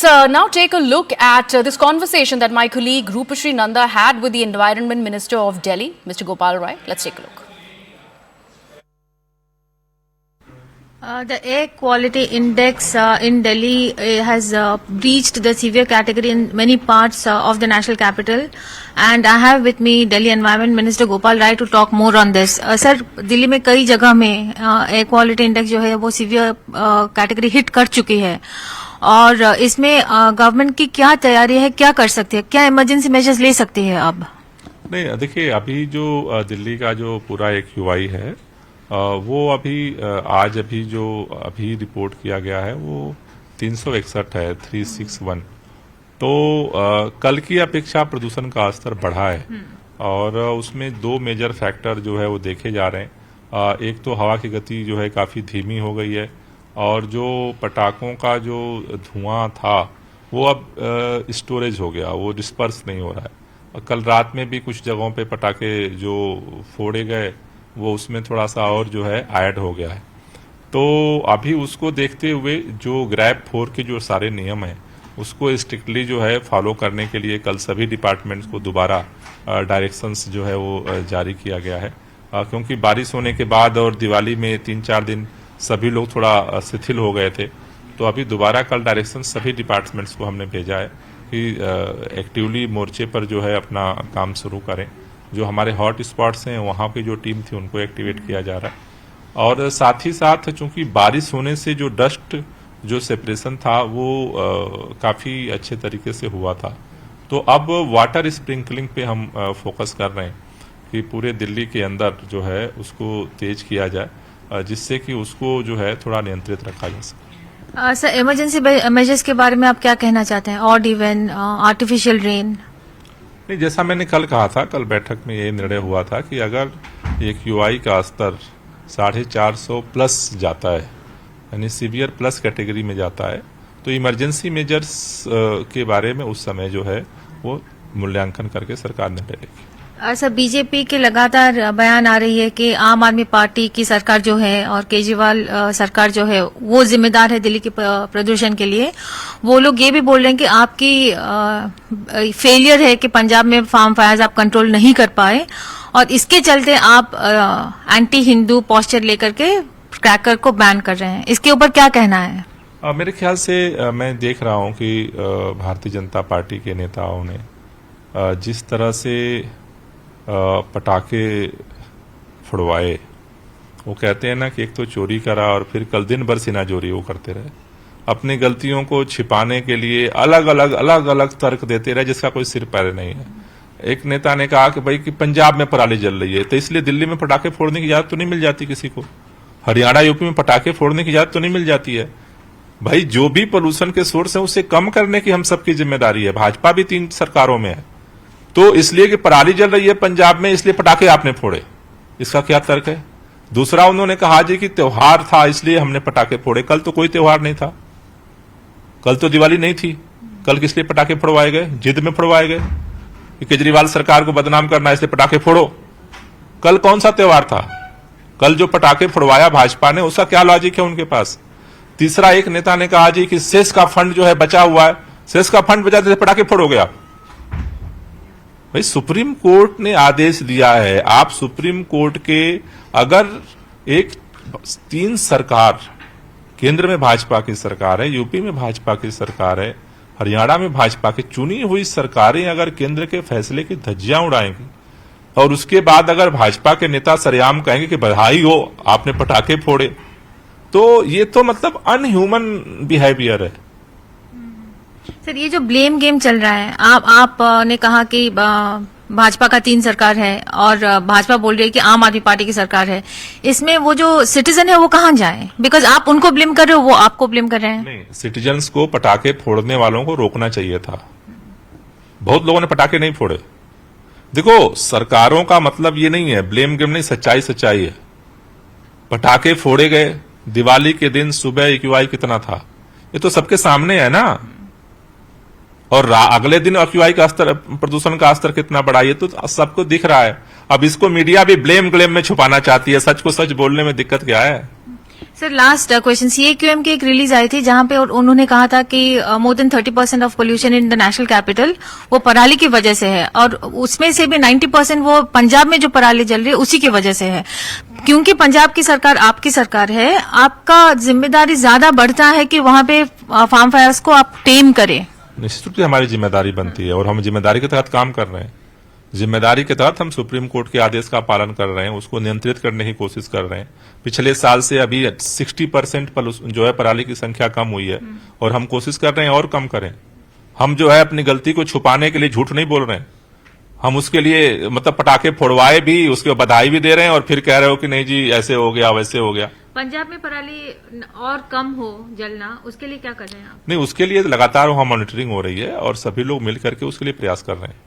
now take a look at this conversation that my colleague Rupashri Nanda had with the Environment Minister of Delhi, Mr. Gopal Rai. Let's take a look. The air quality index in Delhi has reached the severe category in many parts of the national capital, and I have with me Delhi Environment Minister Gopal Rai to talk more on this. Sir, Delhi में कई जगह में air quality index जो है वो severe category hit कर चुकी है, और इसमें गवर्नमेंट की क्या तैयारी है, क्या कर सकती है, क्या इमरजेंसी मेजर्स ले सकती है अब? नहीं, देखिए अभी जो दिल्ली का जो पूरा एक्यूआई है वो आज अभी रिपोर्ट किया गया है वो 361 है, 361। तो कल की अपेक्षा प्रदूषण का स्तर बढ़ा है, और उसमें दो मेजर फैक्टर जो है वो देखे जा रहे हैं। एक तो हवा की गति जो है काफी धीमी हो गई है, और जो पटाखों का जो धुआं था वो अब स्टोरेज हो गया, वो डिस्पर्स नहीं हो रहा है। और कल रात में भी कुछ जगहों पे पटाखे जो फोड़े गए वो उसमें थोड़ा सा और जो है ऐड हो गया है। तो अभी उसको देखते हुए जो ग्रैब 4 के जो सारे नियम हैं उसको स्ट्रिक्टली जो है फॉलो करने के लिए कल सभी डिपार्टमेंट्स को दोबारा डायरेक्शंस जो है वो जारी किया गया है। क्योंकि बारिश होने के बाद और दिवाली में 3-4 दिन सभी लोग थोड़ा शिथिल हो गए थे, तो अभी दोबारा कल डायरेक्शन सभी डिपार्टमेंट्स को हमने भेजा है कि एक्टिवली मोर्चे पर जो है अपना काम शुरू करें। जो हमारे हॉट स्पॉट्स हैं वहाँ की जो टीम थी उनको एक्टिवेट किया जा रहा है, और साथ ही साथ चूंकि बारिश होने से जो डस्ट जो सेपरेशन था वो काफी अच्छे तरीके से हुआ था। तो अब वाटर स्प्रिंकलिंग पे हम फोकस कर रहे हैं कि पूरे दिल्ली के अंदर जो है उसको तेज किया जाए, जिससे कि उसको जो है थोड़ा नियंत्रित रखा जा सके। सर, इमरजेंसी मेजर्स के बारे में आप क्या कहना चाहते हैं? Odd even, artificial rain? नहीं, जैसा मैंने कल कहा था, कल बैठक में ये निर्णय हुआ था कि अगर एक्यूआई का स्तर 450 प्लस जाता है, यानी सीवियर प्लस कैटेगरी में जाता है, तो इमरजेंसी मेजर्स के बारे में उस समय जो है वो मूल्यांकन करके सरकार निर्णय लेगी। सर, बीजेपी के लगातार बयान आ रही है कि आम आदमी पार्टी की सरकार जो है और केजरीवाल सरकार जो है वो जिम्मेदार है दिल्ली के प्रदूषण के लिए। वो लोग ये भी बोल रहे हैं कि आपकी फेलियर है कि पंजाब में फार्म फायर्स आप कंट्रोल नहीं कर पाए, और इसके चलते आप एंटी हिंदू पोस्चर लेकर के क्रैकर को बैन कर रहे हैं। इसके ऊपर क्या कहना है? मेरे ख्याल से मैं देख रहा हूं कि भारतीय जनता पार्टी के नेताओं ने जिस तरह से पटाखे फुड़वाए, वो कहते हैं ना कि एक तो चोरी करा और फिर कल दिन भर सीनाजोरी वो करते रहे, अपनी गलतियों को छिपाने के लिए अलग अलग तर्क देते रहे जिसका कोई सिर पैर नहीं है। एक नेता ने कहा कि भाई कि पंजाब में पराली जल रही है तो इसलिए दिल्ली में पटाखे फोड़ने की इजाजत तो नहीं मिल जाती किसी को, हरियाणा यूपी में पटाखे फोड़ने की इजाजत तो नहीं मिल जाती है। भाई जो भी पोल्यूशन के सोर्स है उसे कम करने की हम सबकी जिम्मेदारी है। भाजपा भी 3 सरकारों में है, तो इसलिए कि पराली जल रही है पंजाब में इसलिए पटाखे आपने फोड़े, इसका क्या तर्क है? दूसरा उन्होंने कहा जी कि त्योहार था इसलिए हमने पटाखे फोड़े। कल तो कोई त्योहार नहीं था, कल तो दिवाली नहीं थी, कल किस लिए पटाखे फोड़वाए गए? जिद में फोड़वाए गए कि केजरीवाल सरकार को बदनाम करना इसलिए पटाखे फोड़ो। कल कौन सा त्योहार था? कल जो पटाखे फोड़वाया भाजपा ने उसका क्या लॉजिक है उनके पास? तीसरा एक नेता ने कहा जी कि सेस का फंड जो है बचा हुआ है, सेस का फंड बचा देते पटाखे फोड़ोगे आप। भाई सुप्रीम कोर्ट ने आदेश दिया है, आप सुप्रीम कोर्ट के अगर 3 सरकार, केंद्र में भाजपा की सरकार है, यूपी में भाजपा की सरकार है, हरियाणा में भाजपा की चुनी हुई सरकारें अगर केंद्र के फैसले की धज्जियां उड़ाएंगी और उसके बाद अगर भाजपा के नेता सरेआम कहेंगे कि बधाई हो आपने पटाखे फोड़े, तो ये तो मतलब अनह्यूमन बिहेवियर है। सर, ये जो ब्लेम गेम चल रहा है, आपने कहा कि भाजपा का 3 सरकार है और भाजपा बोल रही है कि आम आदमी पार्टी की सरकार है, इसमें वो जो सिटीजन है वो कहाँ जाए? बिकॉज आप उनको ब्लेम कर रहे हो, वो आपको ब्लेम कर रहे हैं। नहीं, सिटीजन्स को पटाखे फोड़ने वालों को रोकना चाहिए था। बहुत लोगों ने पटाखे नहीं फोड़े। देखो, सरकारों का मतलब ये नहीं है, ब्लेम गेम नहीं, सच्चाई है। पटाखे फोड़े गए, दिवाली के दिन सुबह एक्यूआई कितना था ये तो सबके सामने है ना, और अगले दिन एक्यूआई का स्तर, प्रदूषण का स्तर कितना बढ़ा ये तो सबको दिख रहा है। अब इसको मीडिया भी ब्लेम ग्लेम में छुपाना चाहती है, सच को सच बोलने में दिक्कत क्या है? सर लास्ट क्वेश्चन, CAQM की एक रिलीज आई थी जहां पे उन्होंने कहा था कि more than 30% of pollution in the national capital वो पराली की वजह से है, और उसमें से भी 90% वो पंजाब में जो पराली जल रही है उसी की वजह से है। क्योंकि पंजाब की सरकार आपकी सरकार है, आपका जिम्मेदारी ज्यादा बढ़ता है कि वहां पे फार्म फायर्स को आप टेम करें। निश्चित रूप से हमारी जिम्मेदारी बनती है और हम जिम्मेदारी के तहत काम कर रहे हैं। जिम्मेदारी के तहत हम सुप्रीम कोर्ट के आदेश का पालन कर रहे हैं, उसको नियंत्रित करने की कोशिश कर रहे हैं। पिछले साल से अभी 60% जो है पराली की संख्या कम हुई है और हम कोशिश कर रहे हैं और कम करें। हम जो है अपनी गलती को छुपाने के लिए झूठ नहीं बोल रहे हैं, हम उसके लिए मतलब पटाखे फोड़वाए भी, उसके बधाई भी दे रहे हैं और फिर कह रहे हो कि नहीं जी ऐसे हो गया वैसे हो गया। पंजाब में पराली और कम हो जलना, उसके लिए क्या कर रहे हैं आप? नहीं, उसके लिए लगातार वहां मॉनिटरिंग हो रही है और सभी लोग मिल करके उसके लिए प्रयास कर रहे हैं।